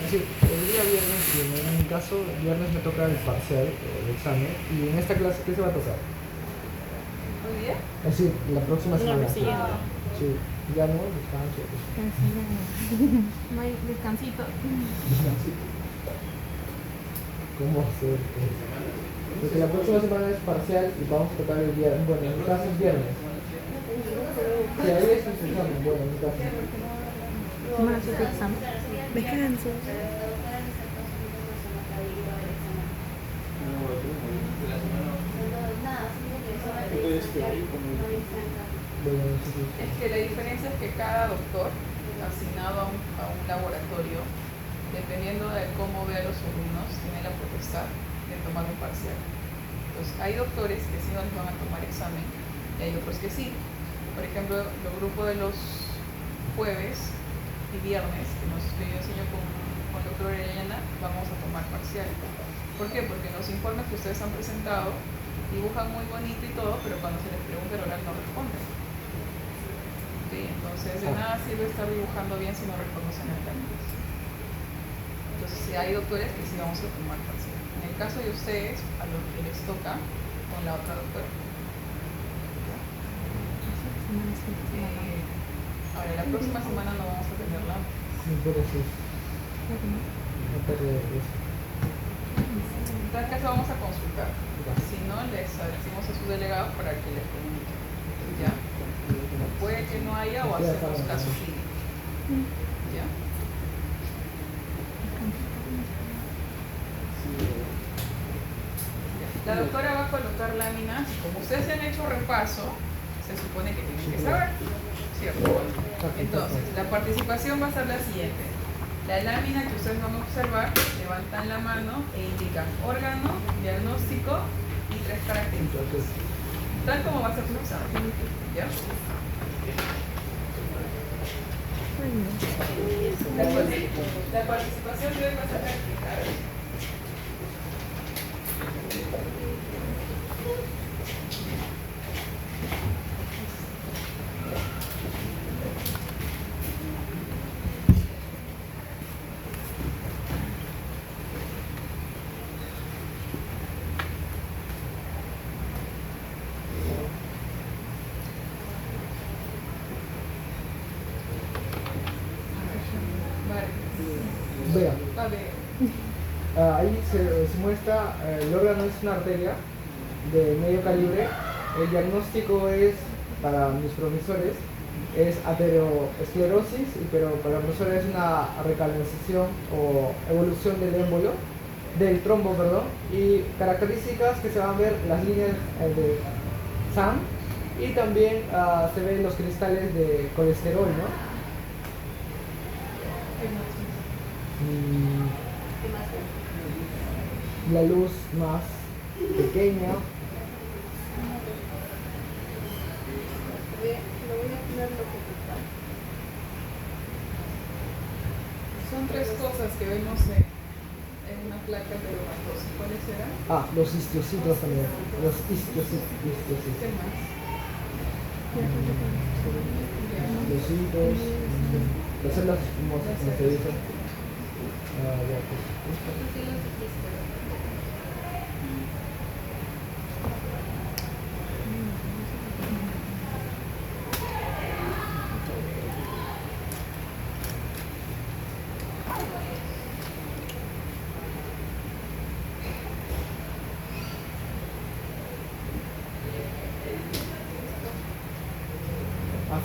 decir, el día viernes, y en mi caso, el viernes me toca el parcial, el examen, y en esta clase, ¿qué se va a tocar? ¿Hoy día? Es decir, la próxima No, semana. la siguiente. Sí, ya no, descanso. No hay descansito. Descansito. ¿Cómo hacer? Porque la próxima semana es parcial y vamos a tocar el viernes. Bueno, en mi caso es viernes. Sí, ahí es un examen, bueno, en mi caso. Semana su examen. Descanso. Bueno, sí, sí. Es que la diferencia es que cada doctor, asignado a un laboratorio, dependiendo de cómo ve a los alumnos, tiene la potestad de tomar un parcial. Entonces, hay doctores que sí no les van a tomar examen y hay otros que sí. Por ejemplo, el grupo de los jueves y viernes, que yo enseño con el doctor Elena, vamos a tomar parcial. ¿Por qué? Porque los informes que ustedes han presentado dibujan muy bonito y todo, pero cuando se les pregunta el oral no responden. ¿Sí? Entonces, de nada sirve estar dibujando bien si no reconocen el término. Entonces, sí, hay doctores que sí vamos a tomar parcial. En el caso de ustedes, a los que les toca con la otra doctora. Ahora, la próxima semana no vamos a tenerla. Sí, por eso es. No perder eso. En tal caso vamos a consultar. Si no, les decimos a sus delegados para que les comuniquen. ¿Ya? Puede que no haya o hacemos caso clínico. ¿Ya? La doctora va a colocar láminas. Como ustedes se han hecho repaso, se supone que tienen que saber. ¿Cierto? Entonces, la participación va a ser la siguiente. La lámina que ustedes van a observar, levantan la mano e indican órgano, diagnóstico y 3 características. Tal como va a ser su examen. ¿Ya? La participación debe pasar calificada. Vea, A ver. ahí se muestra, el órgano es una arteria de medio calibre. El diagnóstico es, para mis profesores, es aterosclerosis, pero para los profesores es una recalcificación o evolución del émbolo, del trombo, perdón, y características que se van a ver las líneas de SAM y también se ven los cristales de colesterol, ¿no? La luz más pequeña. Son 3 cosas que vemos en una placa de dermatosis. ¿Cuáles serán? Los histiocitos también. Los histiocitos. ¿Qué más? Los hitos. Las células escumosas, como se dice. Ya, pues.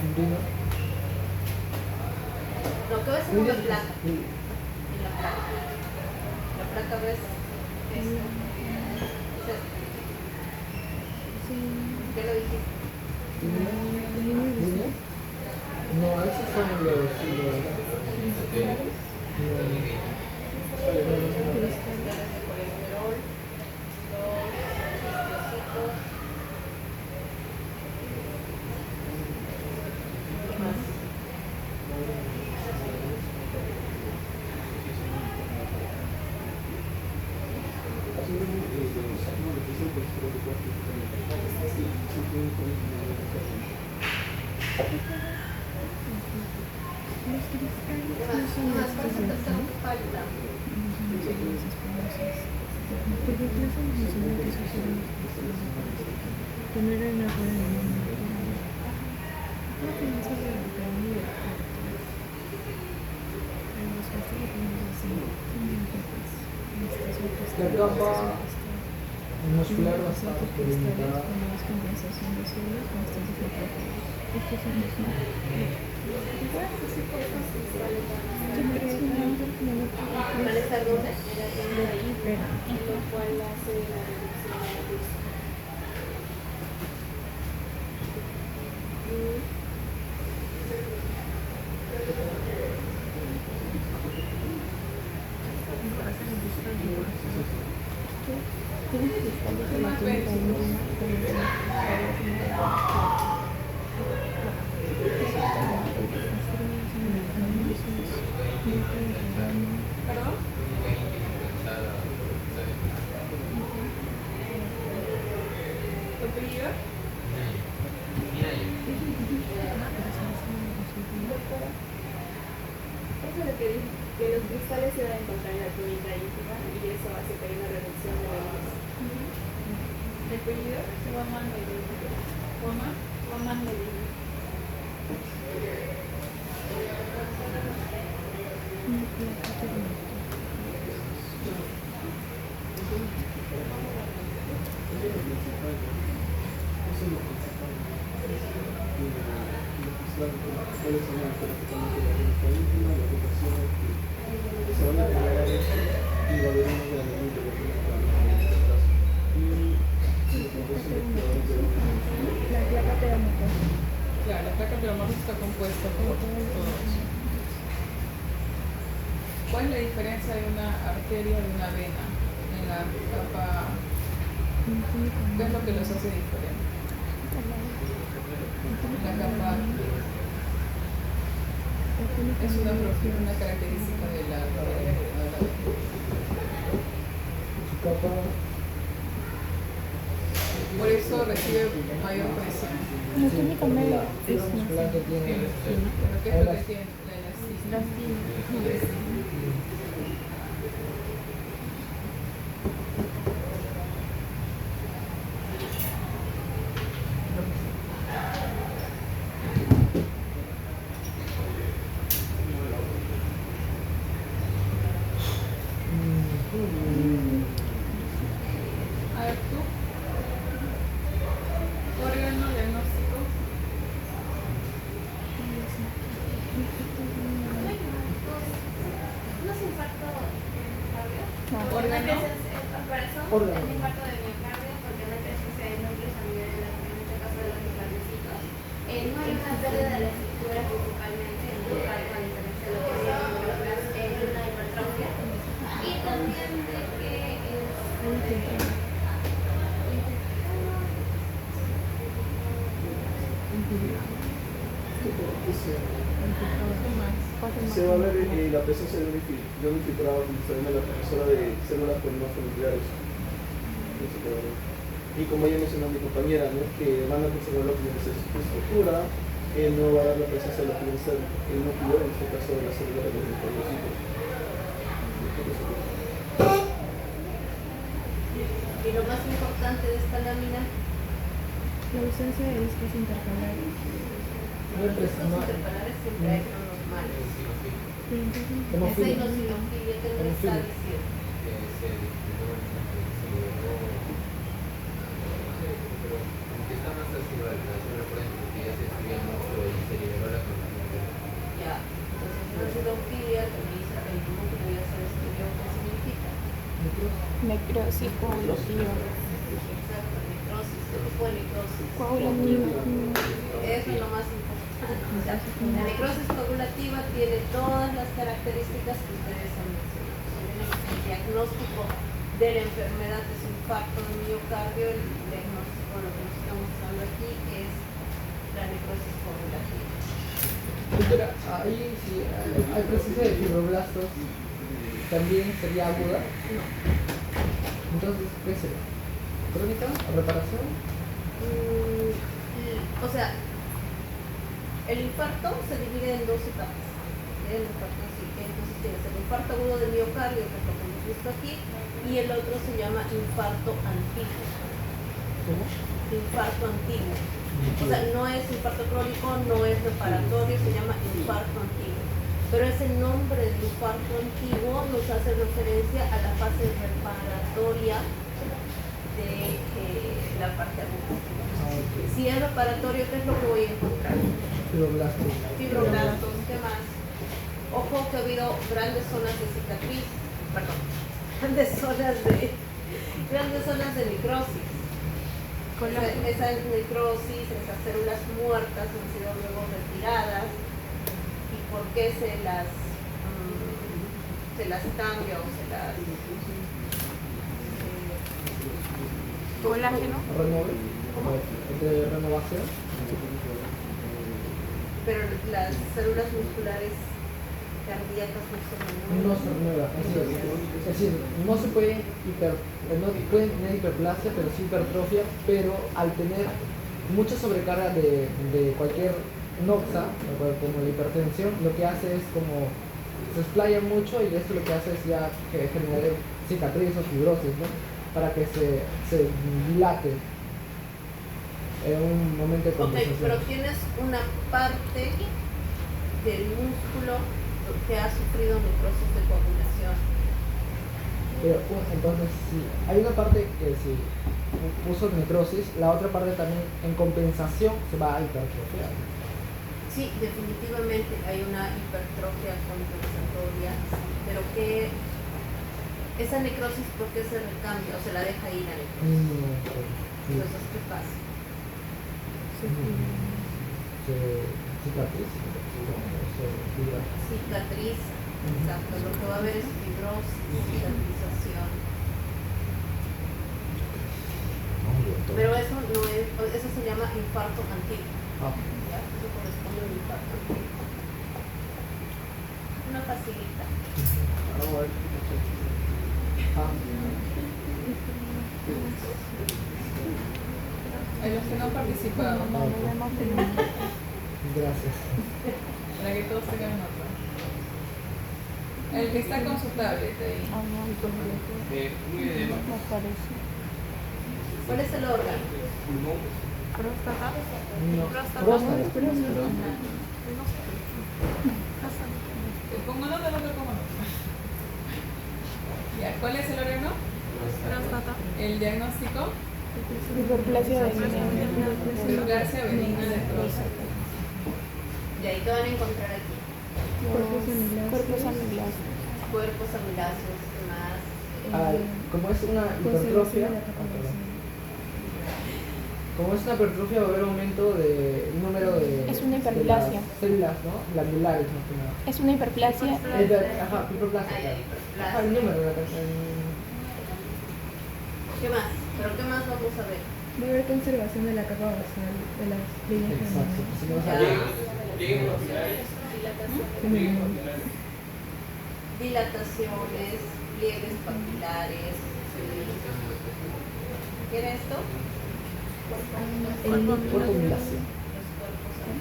Fibrina. Lo que ves es una placa. Sí. En la placa. La placa ves esto. Es esto. ¿Qué lo dijiste? ¿Fibrina? No, esos son los... Colesterol, los histocitos. ¿Qué más? ¿Qué más? ¿Qué más? ¿Cuál es el pálida? Porque clase nos enseñó que eso son que no era una buena niña. No que no se ve pero muy pero los castigos que nos enseñan son bien fuertes. La capa muscular va a estar delimitada. Cuando es compensación de células, constancia de proteínas. Estos son los más. Malestar dónde? Lo cual hace la reducción de la luz. ¿Perdón? ¿Tu apellido? Eso es lo que dije, que los cristales se van a encontrar en la túnica íntima y eso hace que haya una reducción de la luz. ¿Tu apellido? Guamán Medina. ¿Juana? Guamán Medina. La placa peromucosa. Claro, la placa peromosa está compuesta por todo eso. ¿Cuál es la diferencia de una arteria de una vena en la capa? ¿Qué es lo que los hace diferentes? La capa es una característica de la arteria de la vena. Su capa Por eso recibe mayor presión. Anatómica media la fibra muscular que tiene. Pero ¿qué es lo que tiene la elasticidad? A ver, tú. Órgano diagnóstico. ¿No es infarto cardio? Órgano. Órgano. Es infarto de miocardio porque no hay presencia de núcleos a nivel de en este caso de los miocardiocitos. No hay una pérdida de la estructura principalmente en el miocardio, a diferencia de lo que vieron en una hipertrofia. Y también de que ¿Qué más? Se va a ver la presencia de un infiltrado en la profesora de células nucleares. Y como ya mencionó mi compañera, ¿no? Que van a conservar lo que es su estructura, no va a dar la presencia de lo que es el núcleo, en este caso de las células de los linfocitos. y lo más importante de esta lámina La ausencia de discos intercalares. No es estos intercalares siempre hay normales. Pero entonces, Esa inosinofilia que no está diciendo. Ya, entonces inosinofilia que me dice que el núcleo ya se describió qué significa. necrosis coagulativa. Exacto, necrosis, se fue necrosis. Coagulativa. Eso es lo más importante. O sea, la necrosis coagulativa tiene todas las características que ustedes han mencionado. El diagnóstico de la enfermedad es infarto de miocardio, el diagnóstico de lo que nos estamos usando aquí es la necrosis coagulativa. Doctora, ahí sí hay presencia de fibroblastos, también sería aguda. Entonces, ¿qué sería? ¿Crónica o reparación? O sea, el infarto se divide en dos etapas. El infarto, sí, entonces tienes el infarto agudo del miocardio, que es lo que visto aquí, y el otro se llama infarto antiguo. ¿Cómo? Infarto antiguo. O sea, no es infarto crónico, no es reparatorio, se llama infarto antiguo. Pero ese nombre de infarto antiguo nos hace referencia a la fase reparatoria de la parte aguda. Si es reparatorio, ¿qué es lo que voy a encontrar? Fibroblastos. Fibroblastos, ¿qué más? Ojo que ha habido grandes zonas de cicatriz, perdón, grandes zonas de necrosis. Esa necrosis, esas células muertas han sido luego retiradas. ¿Y por qué se las cambia o se las... Colágeno. De renovación. Pero las células musculares cardíacas No se renueva. Es decir, no se puede no pueden tener hiperplasia, pero sí hipertrofia, pero al tener mucha sobrecarga de cualquier noxa, como la hipertensión, lo que hace es como se explaya mucho y esto lo que hace es ya que genere cicatriz o fibrosis, ¿no? Para que se dilate en un momento de compensación. pero tienes una parte del músculo que ha sufrido necrosis de coagulación. Pero entonces sí, hay una parte que sí puso necrosis, la otra parte también en compensación se va a hipertrofiar. Sí, definitivamente hay una hipertrofia compensatoria, pero que esa necrosis, ¿por qué se recambia o se la deja ir a necrosis? Entonces, ¿qué pasa? Cicatriz. Cicatriz, exacto. Lo que va a haber es fibrosis, cicatrización. Pero eso no es, eso se llama infarto antiguo. ¿Ya? Eso corresponde a un infarto antiguo. Una facilita. A los que no han participado, Gracias. para que todos tengan nota. El que está con su tablet ahí. ¿Cuál es el órgano? Próstata. Próstata. Pongo nota, no te pongo nota. Ya, ¿cuál es el órgano? Próstata. El diagnóstico. Hiperplasia benigna. Hiperplasia benigna de próstata. Y ahí te van a encontrar aquí. Cuerpos amiláceos. Cuerpos amiláceos, ¿qué más? Como es una hipertrofia, va a haber aumento de número de Es una hiperplasia. de las células, ¿no? Glandulares, más que nada. Es una hiperplasia. Hiperplasia. Ahí hay hiperplasia. El número de la ¿Qué más? ¿Pero qué más vamos a ver? Va a haber conservación de la capa basal de las líneas Exacto. Si no Dilataciones, pliegues papilares. ¿Qué era esto? Fotomilación. Los cuerpos amiláceos.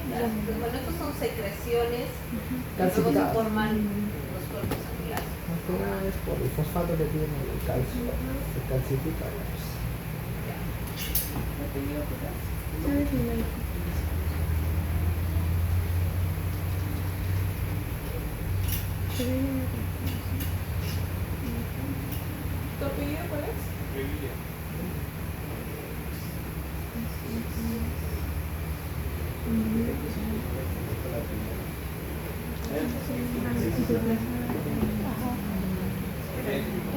Bueno, estos son secreciones que luego se Calcificadas. forman los cuerpos amiláceos. Más que nada es por el fosfato que tiene el calcio. Se calcifica. ¿Sabes mi médico? ¿Tu apellido cuál es?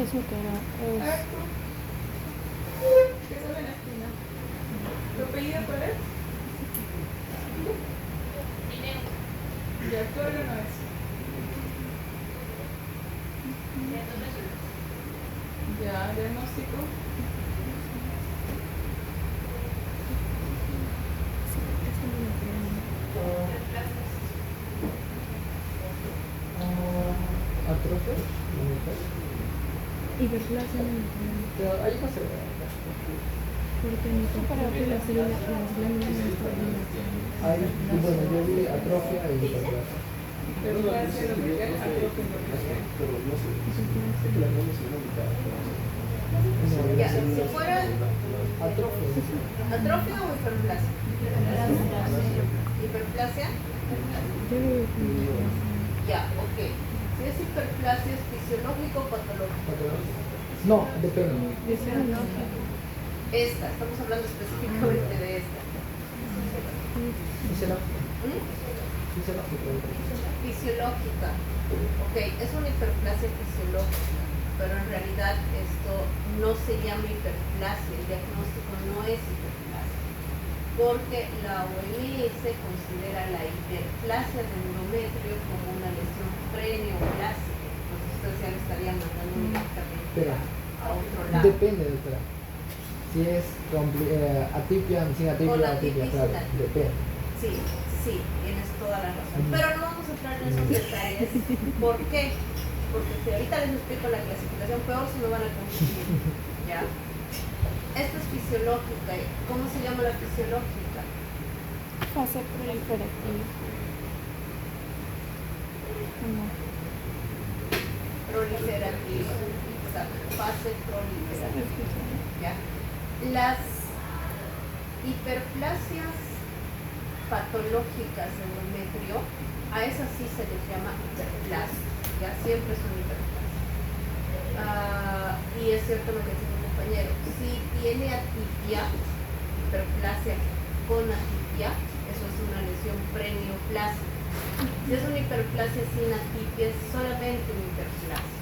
Eso que era. ¿Qué sale en la esquina? ¿Tu apellido cuál es? Ya, ¿qué órgano es? Ya, diagnóstico. Atrofia. Hiperplasia mental. Pero ahí va a ser. Porque en la célula, las glándulas no están bien. Ahí, y bueno, yo vi atrofia y hiperplasia. Pero puede ser lo que es atrofia. Pero no sé. Es que las grandes se ven ubicadas. Ya, si fuera Atrofio. atrofia o hiperplasia. Hiperplasia, Yo lo veo como ya, ok. Si es hiperplasia, ¿es fisiológico o patológico? No, depende. Esta, estamos hablando específicamente de esta. Fisiológico. ¿Mm? Fisiológico. Fisiológica. Ok, es una hiperplasia fisiológica, pero en realidad esto no se llama hiperplasia, el diagnóstico no es hiperplasia, porque la OMS considera la hiperplasia del endometrio como una lesión preneoplásica. Entonces ustedes ya le estarían mandando directamente Pero a otro lado. depende, doctora. Si es atipia, sin Con atipia, atipia atipia, y claro. sin atipia. Depende. Sí, sí, tienes toda la razón. Ujú. Pero no vamos a entrar en esos detalles. ¿Por qué? Porque si ahorita les explico la clasificación, peor se me van a confundir. ¿Ya? Esta es fisiológica. ¿Cómo se llama la fisiológica? fase proliferativa. No. Proliferativa. Exacto. Fase proliferativa. ¿Ya? Las hiperplasias patológicas del endometrio, a esas sí se les llama hiperplasia. Ya siempre son hiperplasias. Y es cierto lo que dice mi compañero, si tiene atipia, hiperplasia con atipia, eso es una lesión preneoplásica. Si es una hiperplasia sin atipia, es solamente una hiperplasia,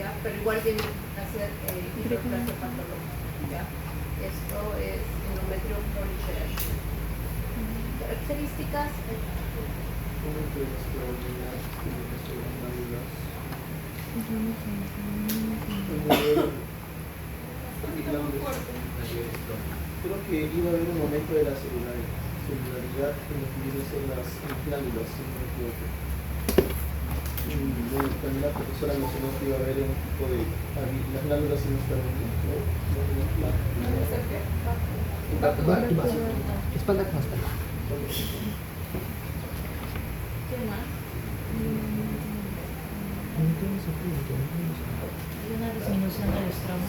¿ya? Pero igual tiene que ser hiperplasia patológica, ¿ya? Esto es endometrio proliferativo. Características, ¿Cómo entre las probabilidades que son las glándulas? Creo que iba a haber un aumento de la celularidad en lo que vienen a ser las glándulas, si no me equivoco. Bueno, también la profesora mencionó que iba a haber un tipo de las glándulas en nuestra Espalda con espalda. ¿qué más? Hay una disminución del estroma.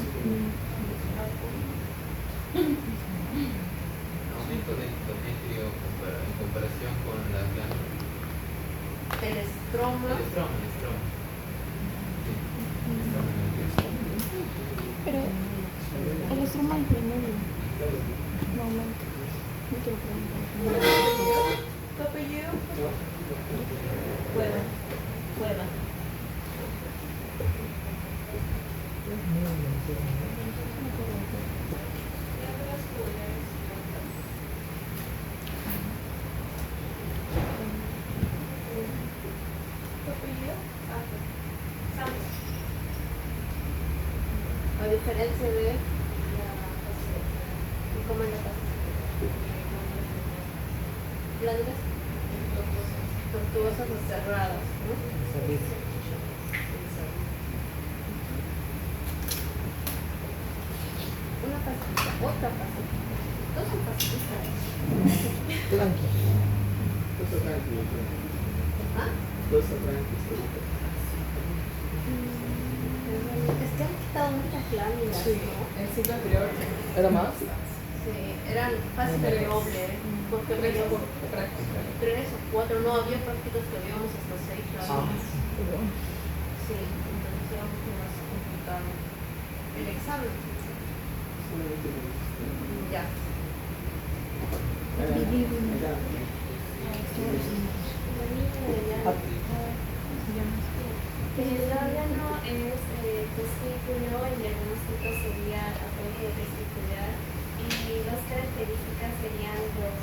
Aumento del endometrio en comparación con las glándulas. El estroma. El estroma. Sí. Pero el estroma disminuye. No aumenta. No quiero preguntar. ¿Tu apellido? Cueva. ¿Tu apellido? Santos. A diferencia de ¿y cómo es la pasa? Glándulas tortuosas o cerradas, ¿no? Una pastilla, otra pastilla. Dos son pastillas. Tranqui. Todo está tranquilo. ¿Ah? Todo está tranquilo. Es que han quitado muchas láminas, Sí, ¿no? el ciclo anterior, ¿Era más? Sí, eran fácil de doble, porque tres veíamos por práctica. 3 o 4, no, había prácticas que veíamos hasta 6 láminas. Sí, entonces era mucho más complicado el examen. Ya. El órgano es testículo, el diagnóstico sería aparato testicular y las características serían los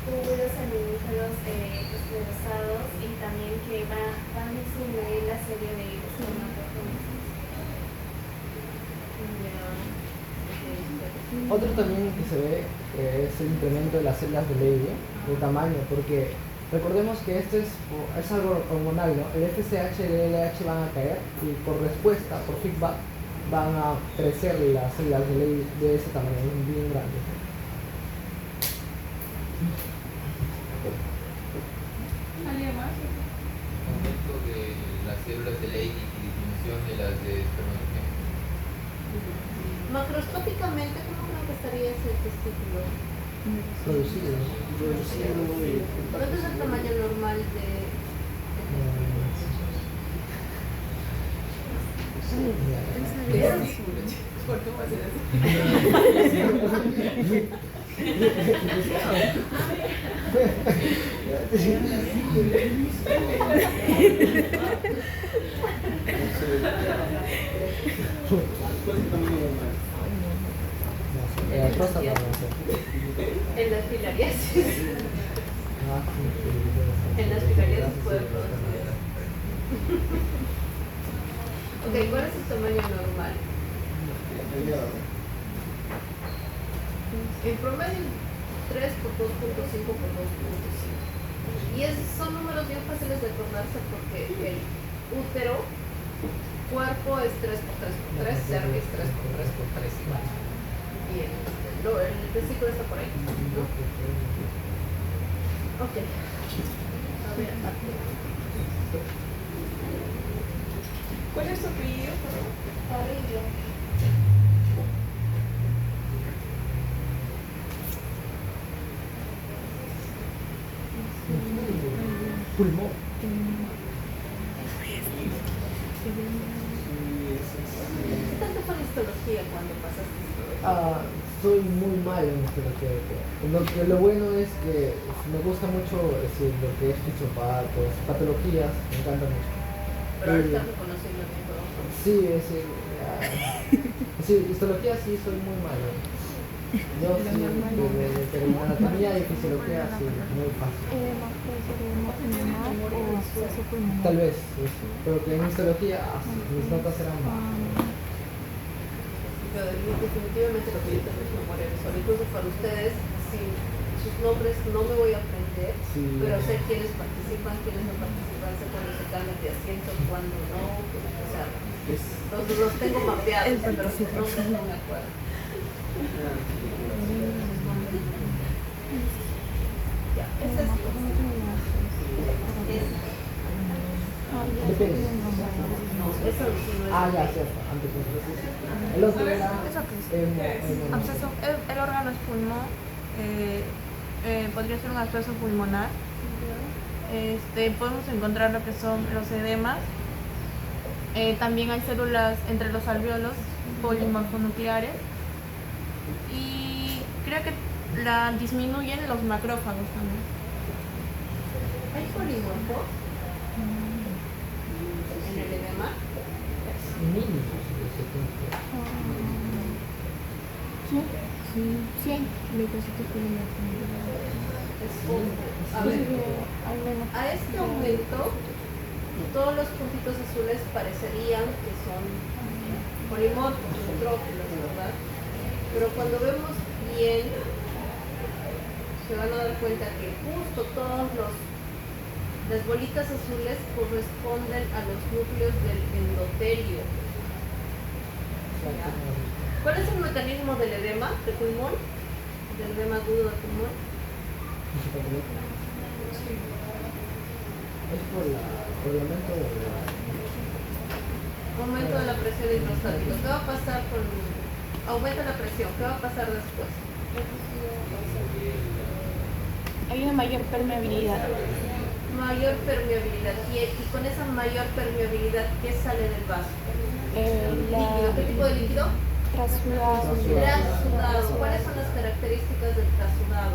túbulos seminíferos esclerosados y también que van a disminuir la serie de espermatogénesis. Otro también que se ve es el incremento de las células de Leydig, de tamaño, porque recordemos que esto es algo hormonal, ¿no? El FSH y el LH van a caer y por respuesta, por feedback, van a crecer las células de Leydig de ese tamaño, bien grande. ¿Alguien más? Aumento de las células de Leydig y disminución disminución de las de espermatogenesis. Macroscópicamente, ¿cómo creo que estaría ese testículo? Producido. ¿Cuánto es el tamaño normal de Testículo, chicos, ¿por qué va a ser así? ¿Cuál es el tamaño normal? en las filariasis? En las filariasis puede producir. Ok, ¿cuál es el tamaño normal? En promedio 3 por 2.5 por 2.5. Y son números bien fáciles de acordarse porque el útero, cuerpo es 3 por 3 por 3, cervix 3 por 3 por 3 igual. Y el testículo está por ahí, ¿no? Ok. A ver, ¿Cuál es tu apellido? Carrillo. Pulmón. ¿Qué tanto fue la histología cuando pasaste histología? Soy muy malo en histología. Lo bueno es que me gusta mucho lo que es fisiopatologías, patologías, me encanta mucho. Pero ahora estás reconociendo bien todo. Sí, sí, histología sí soy muy malo. Yo sí, pero en anatomía y fisiología sí, muy fácil. Tal vez, sí, pero que en histología mis notas eran bajas. Pero definitivamente lo que yo tengo es memoria visual. Incluso para ustedes, sin sus nombres no me voy a aprender, Sí. pero sé quiénes participan, quiénes no participan, sé cuándo se cambian de asiento, cuándo no. O sea, los tengo mapeados, pero sus nombres no me acuerdo. Ya, es esto. Depende. No, eso sí no es. Ya, cierto, antes el otro era ¿Eso qué es? Absceso, el órgano es pulmón, podría ser un absceso pulmonar. Podemos encontrar lo que son los edemas. También hay células entre los alvéolos polimorfonucleares y creo que disminuyen los macrófagos también. ¿Hay polimorfo en el edema? Sí, hay leucocitos A ver, a este aumento, todos los puntitos azules parecerían que son polimorfos, neutrófilos, ¿verdad? Pero cuando vemos bien, se van a dar cuenta que justo las bolitas azules corresponden a los núcleos del endotelio. ¿Ya? ¿Cuál es el mecanismo del edema de pulmón? Del edema agudo de pulmón. Es por el aumento de Aumento de la presión hidrostática. ¿Qué va a pasar con aumenta la presión? ¿Qué va a pasar después? Hay una mayor permeabilidad. Mayor permeabilidad. Y con esa mayor permeabilidad, ¿qué sale del vaso? Líquido. ¿Qué tipo de líquido? Trasudado. Trasudado. ¿Cuáles son las características del trasudado?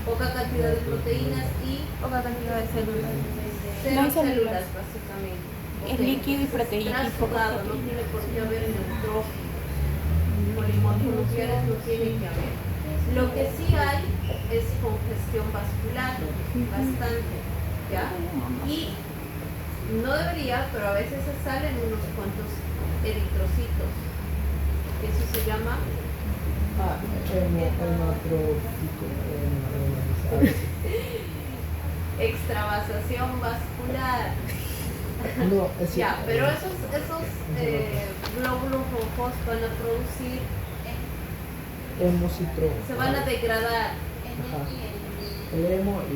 Poca cantidad de proteínas y Poca cantidad de células. cero No hay células, células. básicamente. Es líquido y proteína. Trasudado, no tiene por qué haber neutrófilos. Polimorfonucleares no tiene que haber. Lo que sí hay es congestión vascular, bastante, ¿ya? Y no debería, pero a veces se salen unos cuantos eritrocitos. Eso se llama extravasación vascular. No, es Ya, pero esos glóbulos rojos van a producir, hemocitro. se van a degradar. Ajá. El hemo y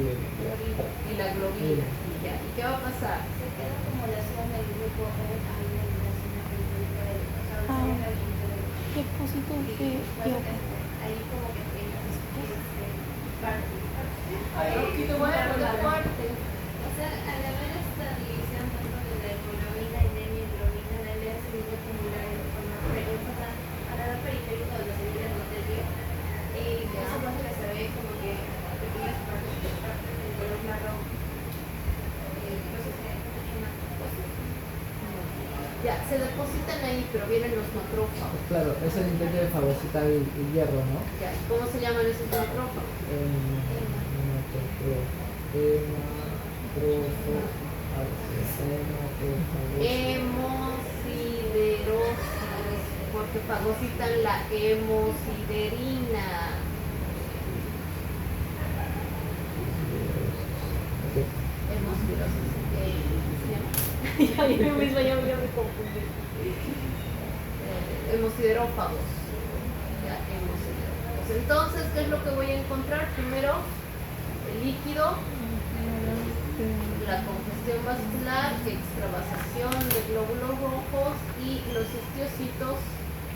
Y la globina. Ya. ¿Y qué va a pasar? qué acumulación del grupo hay en relación a que el grupo de o sea, sería el grupo de Depósitos de hierro. ahí como que o sea, al haber esta división tanto de la hemoglobina y la hemoglobina, la ley se viene acumular en forma alrededor periférico de los células endotelios, y eso pasa que se ve como que pequeñas partes de color marrón. Ya, se depositan ahí, pero vienen los macrófagos. Claro, es el intento de fagocitar el hierro, ¿no? Ya, ¿cómo se llaman esos macrófagos? Hemosiderosis, porque fagocitan la hemosiderina. Hemosiderosis. ¿Se llama? Ya, yo misma ya me confundí. Hemosiderófagos. Ya, hemosiderófagos. Entonces, ¿qué es lo que voy a encontrar? Primero, el líquido, la congestión vascular, extravasación de glóbulos rojos y los histiocitos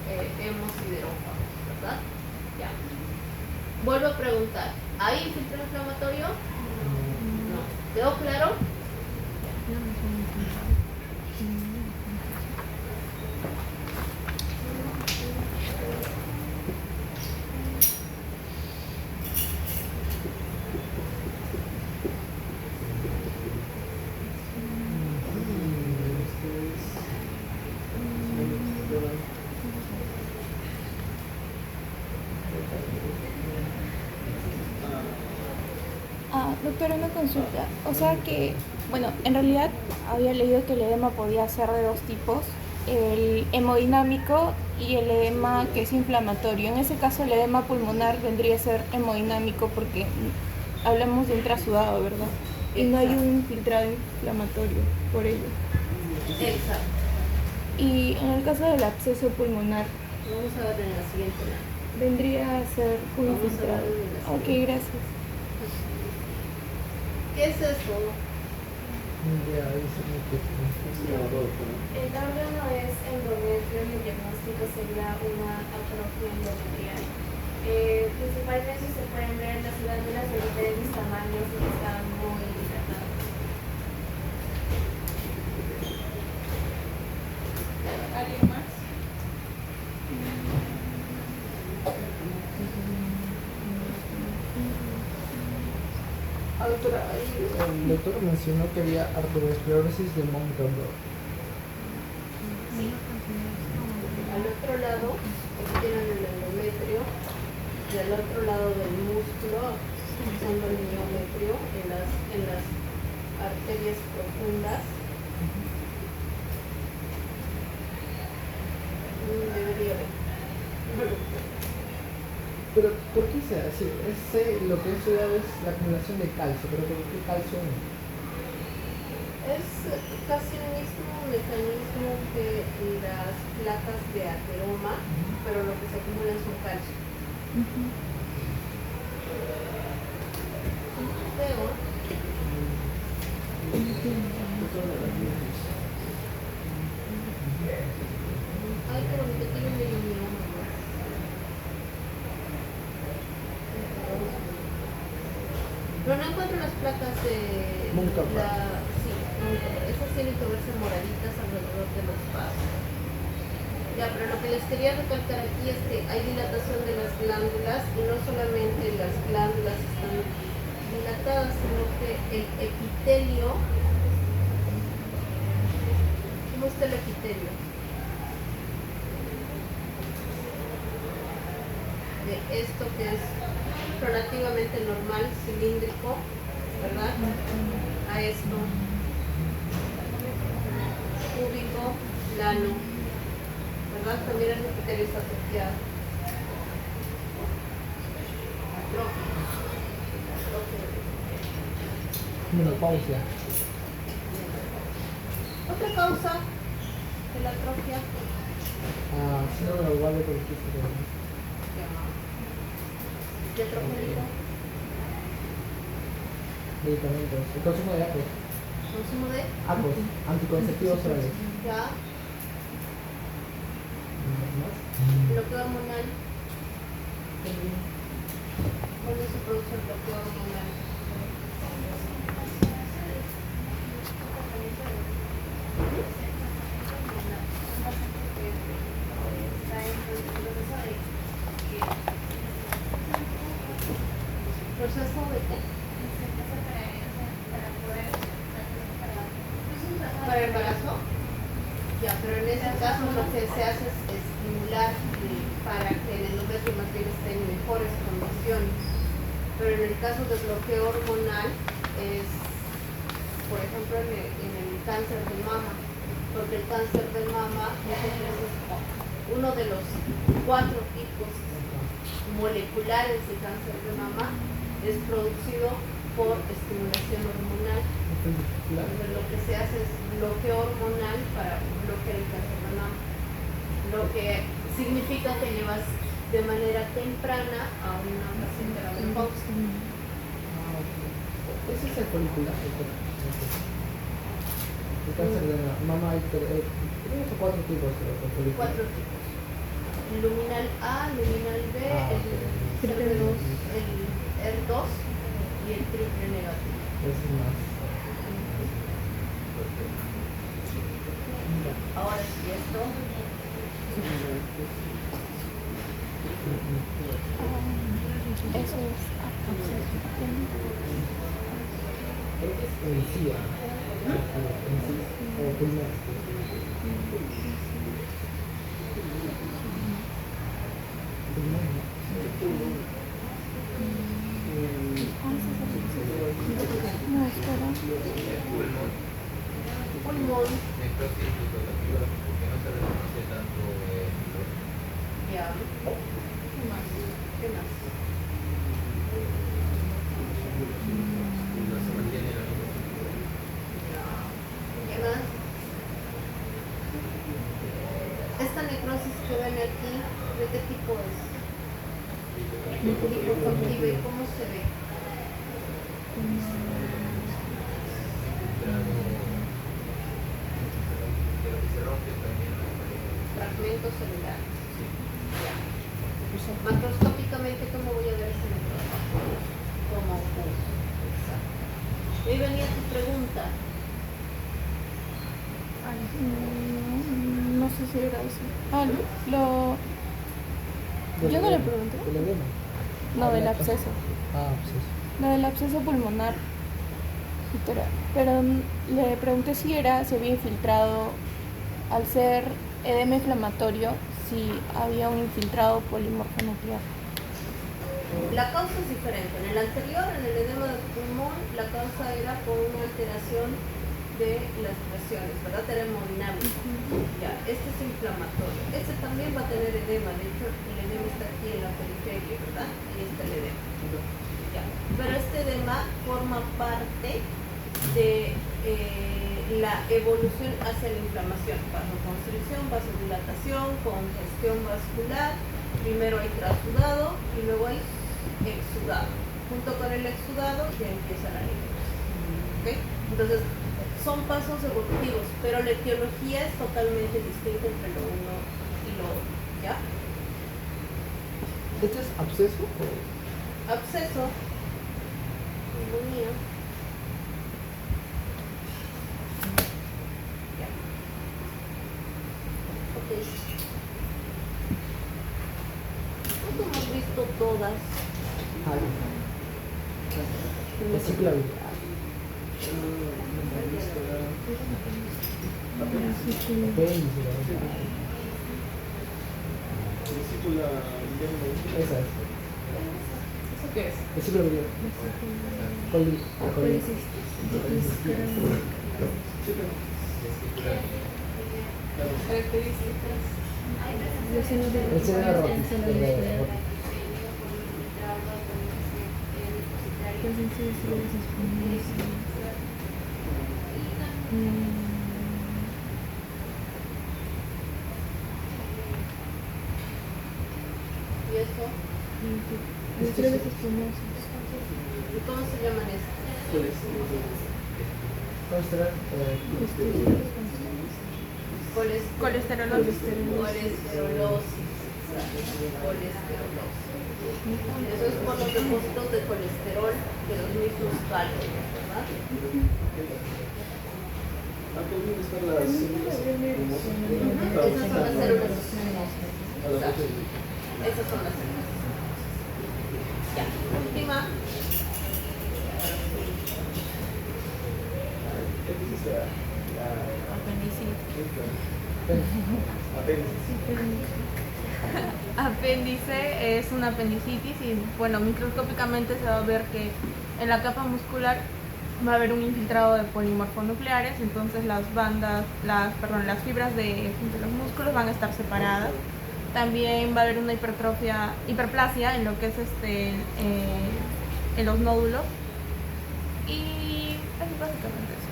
hemosiderófagos, ¿verdad? Ya. Vuelvo a preguntar, ¿hay filtro inflamatorio? No. ¿Quedó claro? Doctora, una consulta. O sea que, bueno, en realidad había leído que el edema podía ser de dos tipos, el hemodinámico y el edema que es inflamatorio. En ese caso el edema pulmonar vendría a ser hemodinámico porque hablamos de un trasudado, ¿verdad? Y no hay un filtrado inflamatorio por ello. Exacto. Y en el caso del absceso pulmonar, Vamos a ver en la siguiente lámina. vendría a ser un Vamos a infiltrado. ver en la Ok, siguiente. gracias. ¿Qué es eso? El órgano es endometrio y el diagnóstico sería una atrofia endometrial. Principalmente se pueden ver las glándulas de diferentes tamaños y que están muy dilatadas. ¿Alguien más? Doctora, ahí el doctor mencionó que había arteriosclerosis de Montgomery. Sí. Al otro lado, aquí tienen el endometrio, y al otro lado del músculo, usando el miometrio, en las arterias profundas. Debería haber. Pero, ¿por qué se hace? Lo que he estudiado es la acumulación de calcio, pero ¿por qué calcio no? Es casi el mismo mecanismo que las placas de ateroma, pero lo que se acumula es un calcio. Luego, ay, qué bonito, tiene un medio mioma. Pero no encuentro las placas de Montgomery. Sí, Montgomery. Esas tienen que verse moraditas alrededor de los pasos. Ya, pero lo que les quería recalcar aquí es que hay dilatación de las glándulas y no solamente las glándulas están dilatadas, sino que el epitelio, ¿cómo está el epitelio? De esto que es relativamente normal, cilíndrico, ¿verdad? A esto, cúbico, plano, ¿verdad? También el epitelio está atrofiado. Menopausia. Otra causa de la atrofia, Síndrome ovario poliquístico. diatrofénico, Medicamentos. El consumo de apio. Consumo de ACOS, anticonceptivos orales. ya, ¿Más? bloqueo hormonal. ¿Cuándo se produce el bloqueo hormonal? ¿Proceso de qué? ¿Para el embarazo? Ya, pero en ese caso lo que se hace es estimular para que el endometrio más bien esté en mejores condiciones. Pero en el caso del bloqueo hormonal es, por ejemplo, en el cáncer de mama, porque el cáncer de mama es uno de los 4 tipos moleculares de cáncer de mama, es producido por estimulación hormonal. Entonces, lo que se hace es bloqueo hormonal para bloquear el cáncer de mama, lo que significa que llevas de manera temprana a una paciente a la menopausia. Ese es el folicular. El cáncer de mama hay 3 o 4 tipos de folicular. 4 tipos. Luminal A, luminal B, el CR2, el R2 y el triple negativo. Es más. Ahora sí, esto. Eso es Creo que es encía. O pulmón. no, espera. Pulmón, Pulmón, necrosis circulativa, porque no se reconoce tanto ya. ¿Qué más? ¿Qué más? no se mantiene la misma. ¿Qué más? Esta necrosis que ven aquí, ¿de qué tipo es? Lipocontiva, ¿y cómo se ve? Pero que se rompe también. Fragmento celular. Macroscópicamente, ¿cómo voy a ver ese necrosis? Como pus. Exacto. Y ahí venía tu pregunta. No sé si era eso. Yo no le pregunté. ¿Del edema? No, del absceso. Ah, absceso. Lo del absceso pulmonar. Pero le pregunté si había infiltrado, al ser edema inflamatorio, si había un infiltrado polimorfonuclear. La causa es diferente. En el anterior, en el edema del pulmón, la causa era por una alteración de las presiones, ¿verdad? Era hemodinámico. Ya, este es inflamatorio. Este también va a tener edema. De hecho, el edema está aquí en la periferia, ¿verdad? Ahí está el edema. Ya. Pero este edema forma parte de la evolución hacia la inflamación, vasoconstricción, vasodilatación, congestión vascular. Primero hay trasudado y luego hay exudado. Junto con el exudado ya empieza la necrosis. ¿Okay? Entonces, son pasos evolutivos, pero la etiología es totalmente distinta entre lo uno y lo otro. ¿Ya? ¿Este es absceso? Absceso, neumonía. Ya. Ok. Nosotros hemos visto todas. Vesícula biliar. Apéndice, Vesícula esa es. ¿Eso qué es? Vesícula biliar. Características. El seno rotis. ¿Y eso? ¿Y cómo se llaman estos? Colesterol. Colesterolosis. Eso es por los depósitos de colesterol de los mismos cálculos, ¿verdad? Acá deben estar las células esas Esas son las células escamosas. a la Exacto. fecha. Esas son las células. Ya, última. ¿Qué dices? Apéndice es una apendicitis y bueno, microscópicamente se va a ver que en la capa muscular va a haber un infiltrado de polimorfonucleares, entonces las fibras de los músculos van a estar separadas. También va a haber una hiperplasia en lo que es en los nódulos y es básicamente eso.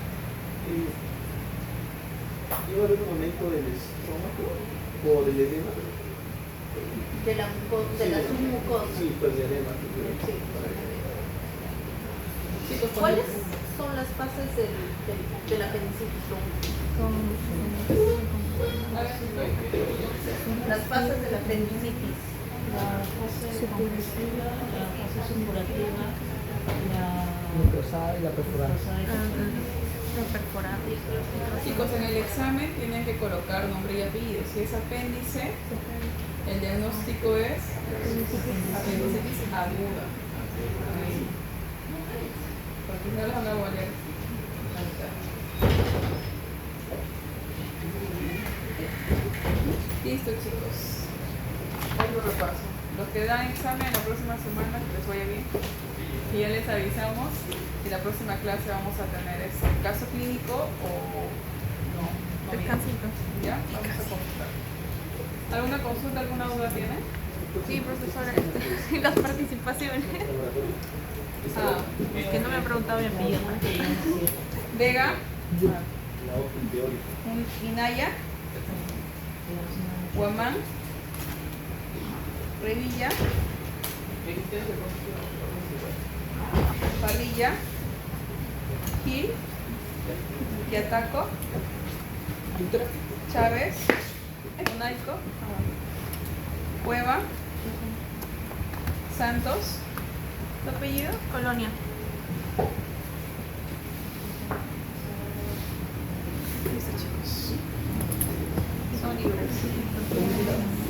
¿Iba a haber un aumento del estómago o del edema? De la submucosa. Sí, pues de edema. Sí. Chicos, ¿Cuáles son las fases de la apendicitis? Las fases de la apendicitis. La fase congestiva, la fase supurativa, la Microsada y la perforada. Perforada. Chicos, en el examen tienen que colocar nombre y apellido. Si es apéndice, el diagnóstico es apendicitis aguda. Ahí. Porque no los van a volver. Listo, chicos. Otro repaso. Los que dan examen la próxima semana, que les vaya bien. Y ya les avisamos y la próxima clase vamos a tener caso clínico o no. Descansito. ¿Ya? Vamos a consultar. ¿Alguna consulta, alguna duda tiene? Sí, profesora, las participaciones. Ah, Es que no me ha preguntado mi apellido. Vega, La hoja teórica. Inaya, Huamán, Revilla, Parrilla, Gil, Yataco, Chávez, Monaico, Cueva, Santos, ¿tu apellido? Colonia. Listo, chicos. Son libres.